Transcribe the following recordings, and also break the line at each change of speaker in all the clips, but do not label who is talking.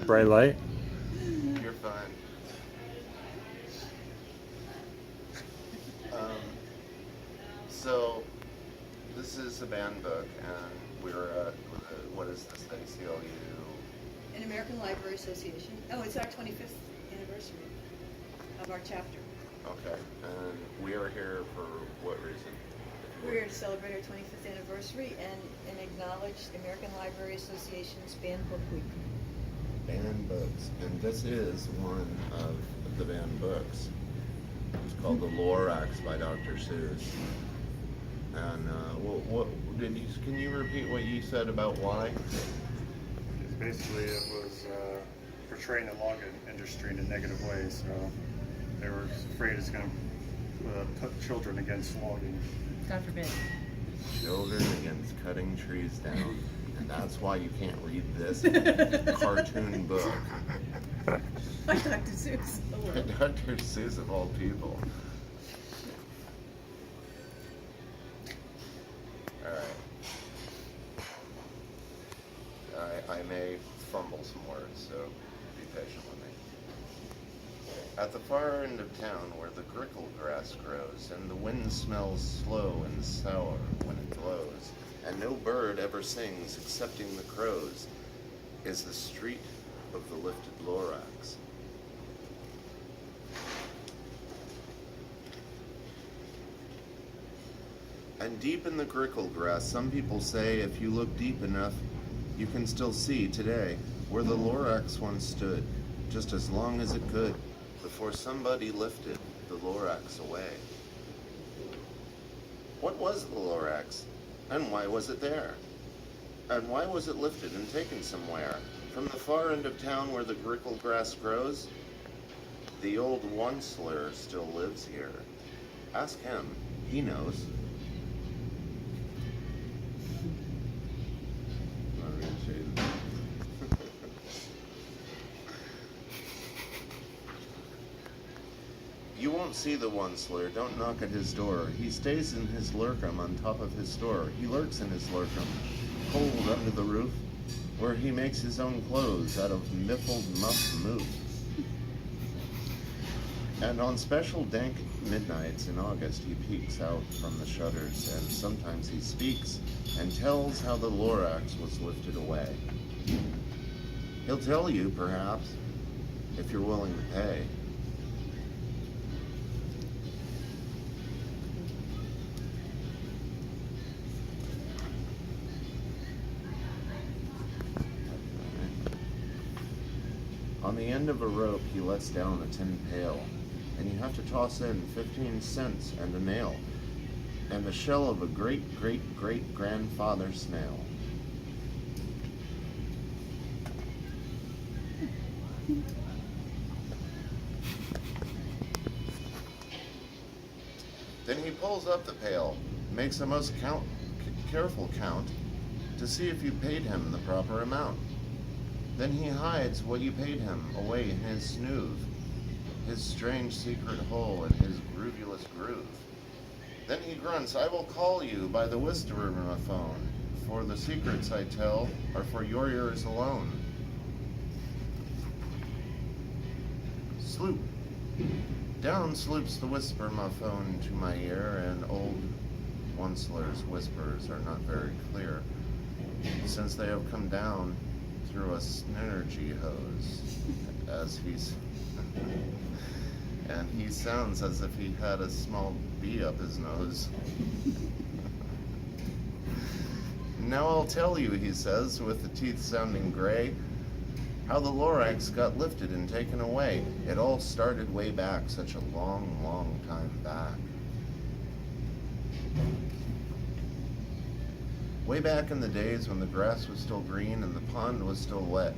Bright light?
You're fine. Um, so, this is a band book, and we're at, what is this, the ACLU?
An American Library Association. Oh, it's our 25th anniversary of our chapter.
Okay, and we are here for what reason?
We're here to celebrate our 25th anniversary and acknowledge the American Library Association's Banned Book Week.
Banned books, and this is one of the banned books. It's called The Lorax by Dr. Seuss. And what did you? Can you repeat what you said about why?
Because basically it was portraying the log industry in a negative way, so they were afraid it's going to put children against logging.
God forbid.
Children against cutting trees down, and that's why you can't read this cartoon book.
By Dr. Seuss. Hello.
Dr. Seuss of all people. Alright. I may fumble some words, so be patient with me. At the far end of town, where the grickle grass grows, and the wind smells slow and sour when it blows, and no bird ever sings excepting the crows, is the street of the lifted Lorax. And deep in the grickle grass, some people say if you look deep enough, you can still see today where the Lorax once stood, just as long as it could, before somebody lifted the Lorax away. What was the Lorax, and why was it there? And why was it lifted and taken somewhere? From the far end of town where the grickle grass grows? The old onceler still lives here. Ask him, he knows. You won't see the onceler, don't knock at his door. He stays in his lurkum on top of his store. He lurks in his lurkum, cold under the roof, where he makes his own clothes out of miffled muff moof. And on special dank midnights in August, he peeks out from the shutters, and sometimes he speaks and tells how the Lorax was lifted away. He'll tell you, perhaps, if you're willing to pay. On the end of a rope, he lets down a tin pail, and you have to toss in 15 cents and a nail, and the shell of a great-great-great-grandfather snail. Then he pulls up the pail, makes a most careful count, to see if you paid him the proper amount. Then he hides what you paid him away in his snoove, his strange secret hole in his groovulous groove. Then he grunts, I will call you by the whisperophone, for the secrets I tell are for your ears alone. Sloop. Down sloops the whisperophone to my ear, and old onceler's whispers are not very clear, since they have come down through a synergy hose, as and he sounds as if he had a small bee up his nose. Now I'll tell you, he says, with the teeth sounding gray, how the Lorax got lifted and taken away. It all started way back, such a long, long time back. Way back in the days when the grass was still green and the pond was still wet,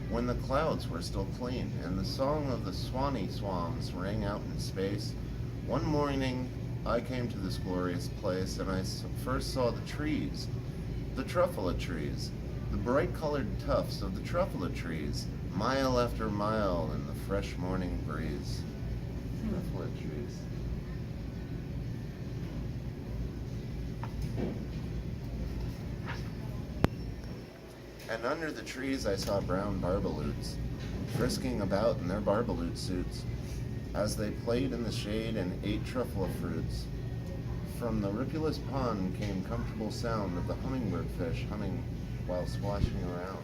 when the clouds were still clean and the song of the swanny swans rang out in space, one morning I came to this glorious place and I first saw the trees, the truffula trees, the bright-colored tufts of the truffula trees, mile after mile in the fresh morning breeze. Truffula trees. And under the trees I saw brown barbaloots, frisking about in their barbaloot suits, as they played in the shade and ate truffle fruits. From the ripulous pond came comfortable sound of the hummingbird fish humming while splashing around.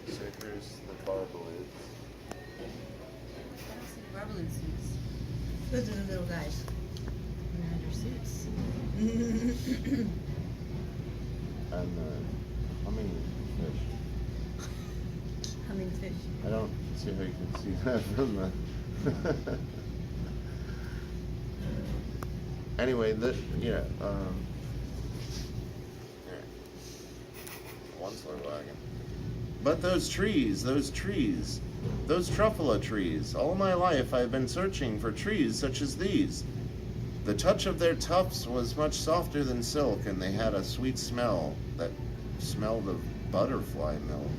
So here's the barbaloots.
Barballoon suits.
Those are the little guys.
And under suits.
And the humming fish.
Humming fish.
I don't see how you can see that from the. Anyway, yeah. One-slow wagon. But those trees, those truffula trees. All my life I've been searching for trees such as these. The touch of their tufts was much softer than silk, and they had a sweet smell that smelled of butterfly milk.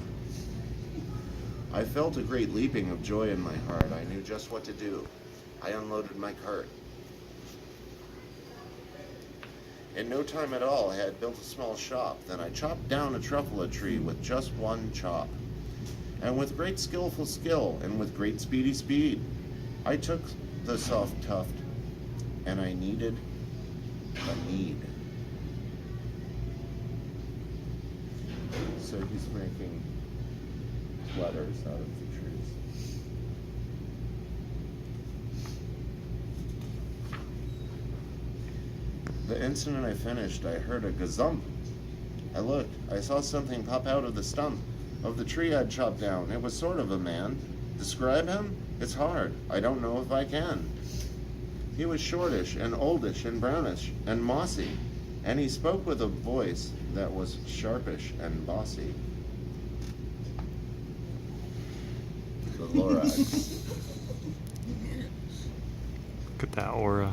I felt a great leaping of joy in my heart. I knew just what to do. I unloaded my cart. In no time at all, I had built a small shop. Then I chopped down a truffula tree with just one chop. And with great skillful skill, and with great speedy speed, I took the soft tuft, and I kneaded a need. So he's making letters out of the trees. The instant I finished, I heard a gazump. I looked. I saw something pop out of the stump of the tree I'd chopped down. It was sort of a man. Describe him? It's hard. I don't know if I can. He was shortish and oldish and brownish and mossy, and he spoke with a voice that was sharpish and bossy. The Lorax.
Look at that aura.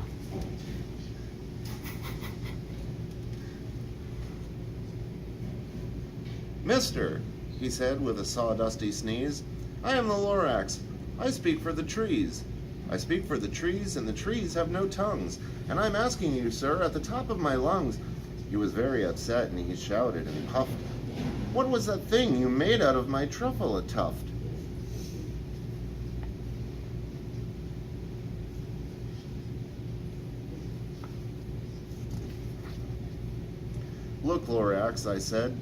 Mister, he said with a sawdusty sneeze, I am the Lorax. I speak for the trees. I speak for the trees, and the trees have no tongues. And I'm asking you, sir, at the top of my lungs. He was very upset, and he shouted and puffed. What was that thing you made out of my truffula tuft? Look, Lorax, I said.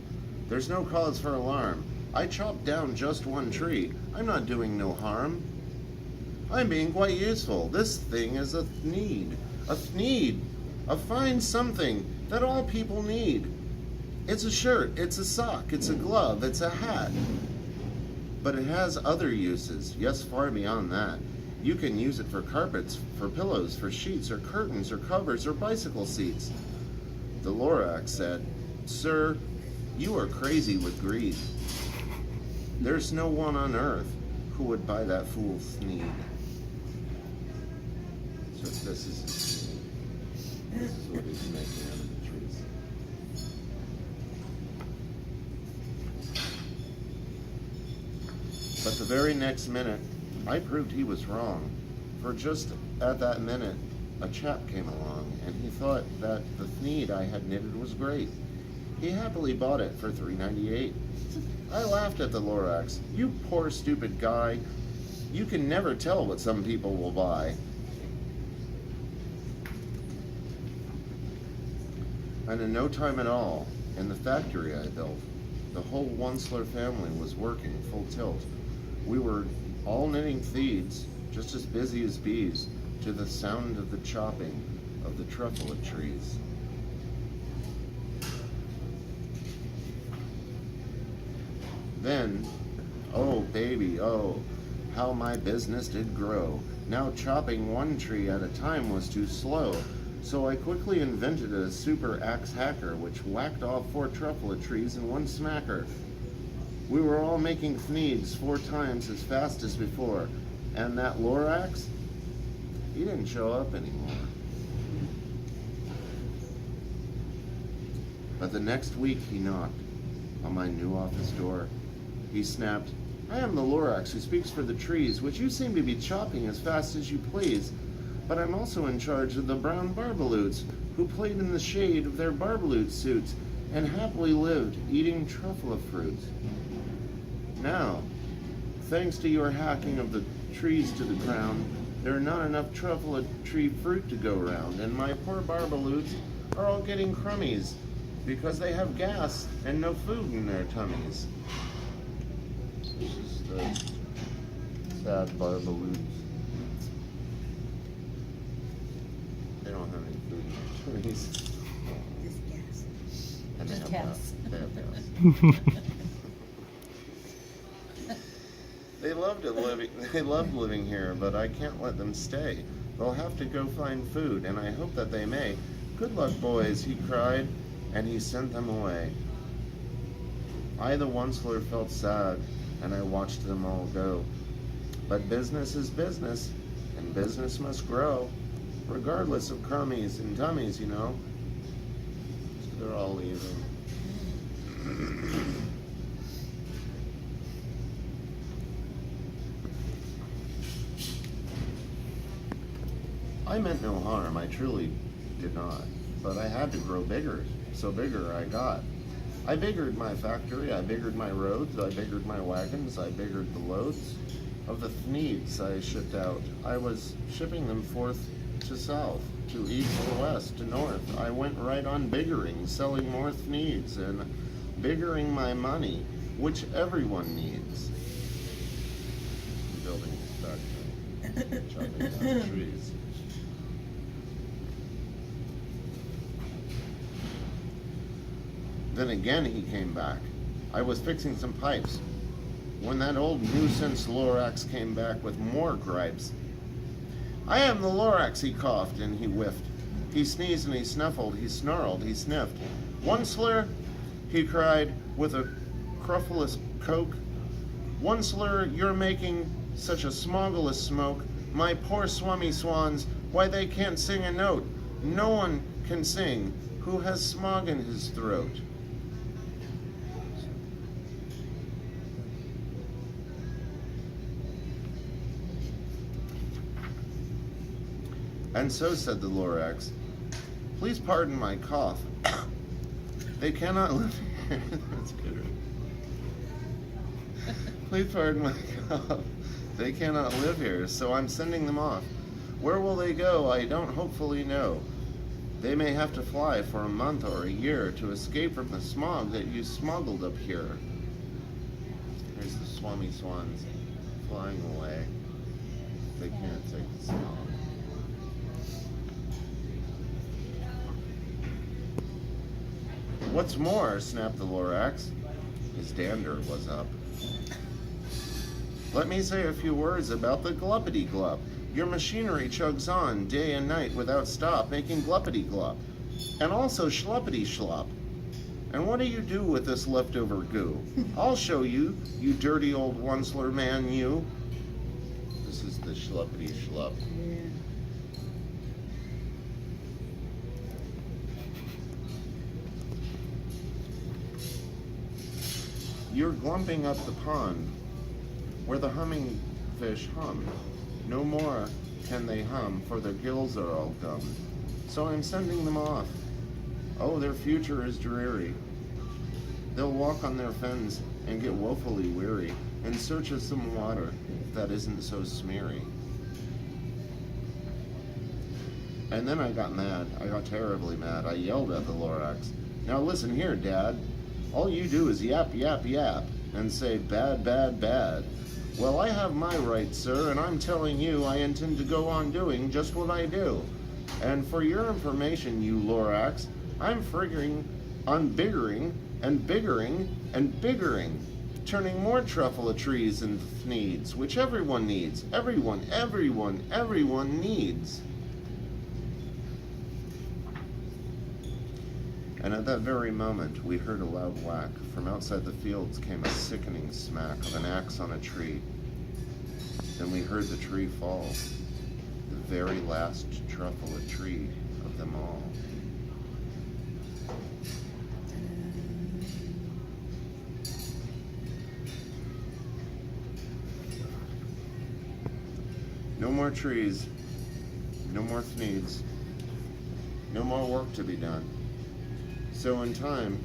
There's no cause for alarm. I chopped down just one tree. I'm not doing no harm. I'm being quite useful. This thing is a need. A need. A fine something that all people need. It's a shirt, it's a sock, it's a glove, it's a hat. But it has other uses, yes, far beyond that. You can use it for carpets, for pillows, for sheets, or curtains, or covers, or bicycle seats. The Lorax said, Sir, you are crazy with greed. There's no one on earth who would buy that fool's need. So this is his need. This is what he's making out of the trees. But the very next minute, I proved he was wrong. For just at that minute, a chap came along, and he thought that the need I had knitted was great. He happily bought it for $3.98. I laughed at the Lorax. You poor stupid guy. You can never tell what some people will buy. And in no time at all, in the factory I built, the whole Onceler family was working full tilt. We were all knitting threads, just as busy as bees, to the sound of the chopping of the truffula trees. Then, oh baby, oh, how my business did grow. Now chopping one tree at a time was too slow, so I quickly invented a super axe hacker which whacked off 4 truffula trees in one smacker. We were all making thneeds 4 times as fast as before, and that Lorax, he didn't show up anymore. But the next week he knocked on my new office door. He snapped, I am the Lorax who speaks for the trees, which you seem to be chopping as fast as you please. But I'm also in charge of the brown barbaloots, who played in the shade of their barbaloot suits, and happily lived, eating truffle fruits. Now, thanks to your hacking of the trees to the ground, there are not enough truffle tree fruit to go around, and my poor barbaloots are all getting crummies because they have gas and no food in their tummies. This is the sad barbaloots. They don't have any food in their tummies.
Just gas.
And
Just
they have
gas.
They have gas. They loved living here, but I can't let them stay. They'll have to go find food, and I hope that they may. Good luck, boys, he cried, and he sent them away. I, the Onceler, felt sad, and I watched them all go. But business is business, and business must grow, regardless of crummies and tummies, you know. So they're all leaving. I meant no harm, I truly did not. But I had to grow bigger, so bigger I got. I biggered my factory, I biggered my roads, I biggered my wagons, I biggered the loads of the thneeds I shipped out. I was shipping them forth to south, to east, to west, to north. I went right on biggering, selling more thneeds, and biggering my money, which everyone needs. Building his factory, chopping down trees. Then again he came back. I was fixing some pipes when that old nuisance Lorax came back with more gripes. I am the Lorax, he coughed and he whiffed. He sneezed and he snuffled, he snarled, he sniffed. Onceler, he cried with a cruffulous coke. Onceler, you're making such a smoggleless smoke. My poor swummy swans, why they can't sing a note. No one can sing who has smog in his throat. And so said the Lorax, please pardon my cough. They cannot live here. That's good. Please pardon my cough. They cannot live here, so I'm sending them off. Where will they go? I don't hopefully know. They may have to fly for a month or a year to escape from the smog that you smuggled up here. There's the swummy swans flying away. They can't take the smog. What's more, snapped the Lorax. His dander was up. Let me say a few words about the gluppity-glup. Your machinery chugs on day and night without stop, making gluppity-glup. And also schluppity-schlup. And what do you do with this leftover goo? I'll show you, you dirty old Onceler man, you. This is the schluppity-schlup.
Yeah.
You're glumping up the pond, where the humming fish hum. No more can they hum, for their gills are all gummed. So I'm sending them off. Oh, their future is dreary. They'll walk on their fens and get woefully weary, in search of some water that isn't so smeary. And then I got mad. I got terribly mad. I yelled at the Lorax. Now listen here, Dad. All you do is yap, yap, yap, and say bad, bad, bad. Well, I have my rights, sir, and I'm telling you I intend to go on doing just what I do. And for your information, you Lorax, I'm figuring on biggering and biggering and biggering, turning more truffle trees into thneeds, which everyone needs. Everyone needs. And at that very moment, we heard a loud whack. From outside the fields came a sickening smack of an axe on a tree. Then we heard the tree fall, the very last truffle tree of them all. No more trees, no more thneeds, no more work to be done. So in time,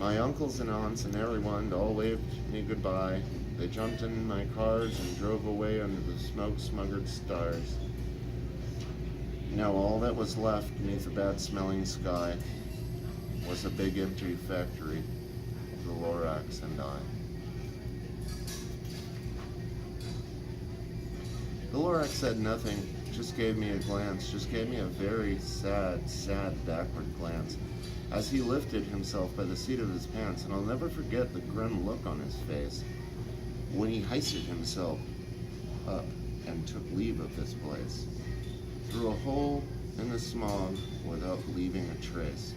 My uncles and aunts and everyone all waved me goodbye. They jumped in my cars and drove away under the smoke-smuggered stars. Now all that was left beneath the bad-smelling sky was a big empty factory, the Lorax and I. The Lorax said nothing, just gave me a glance, just gave me a very sad, sad backward glance as he lifted himself by the seat of his pants, and I'll never forget the grim look on his face when he hoisted himself up and took leave of this place, through a hole in the smog without leaving a trace.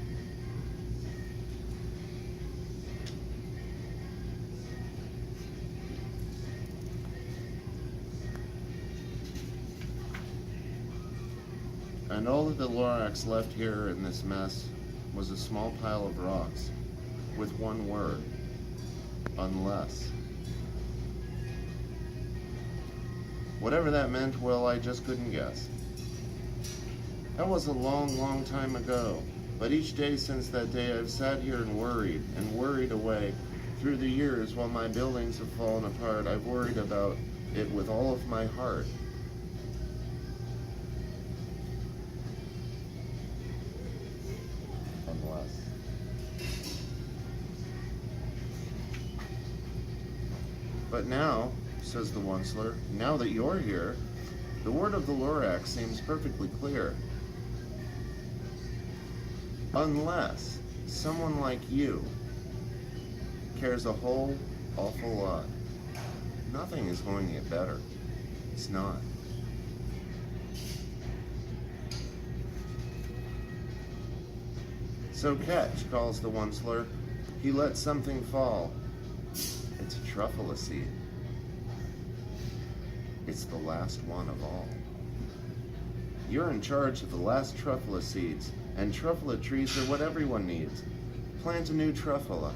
And all that the Lorax left here in this mess was a small pile of rocks with one word: unless. Whatever that meant, well, I just couldn't guess. That was a long, long time ago, but each day since that day I've sat here and worried away. Through the years, while my buildings have fallen apart, I've worried about it with all of my heart. Unless. But now, says the Onceler, now that you're here, the word of the Lorax seems perfectly clear. Unless someone like you cares a whole awful lot, nothing is going to get better. It's not. So catch, calls the Onceler. He lets something fall. It's a truffle seed. It's the last one of all. You're in charge of the last truffle seeds, and truffle trees are what everyone needs. Plant a new truffle.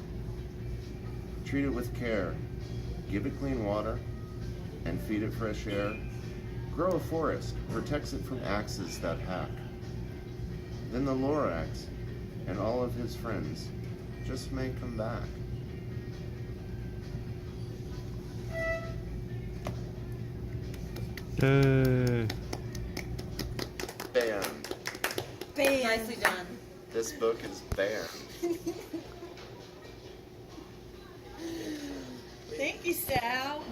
Treat it with care. Give it clean water, and feed it fresh air. Grow a forest, protects it from axes that hack. Then the Lorax and all of his friends just may come back.
Yay.
Banned.
Bam.
Nicely done.
This book is banned.
Thank you, Sal.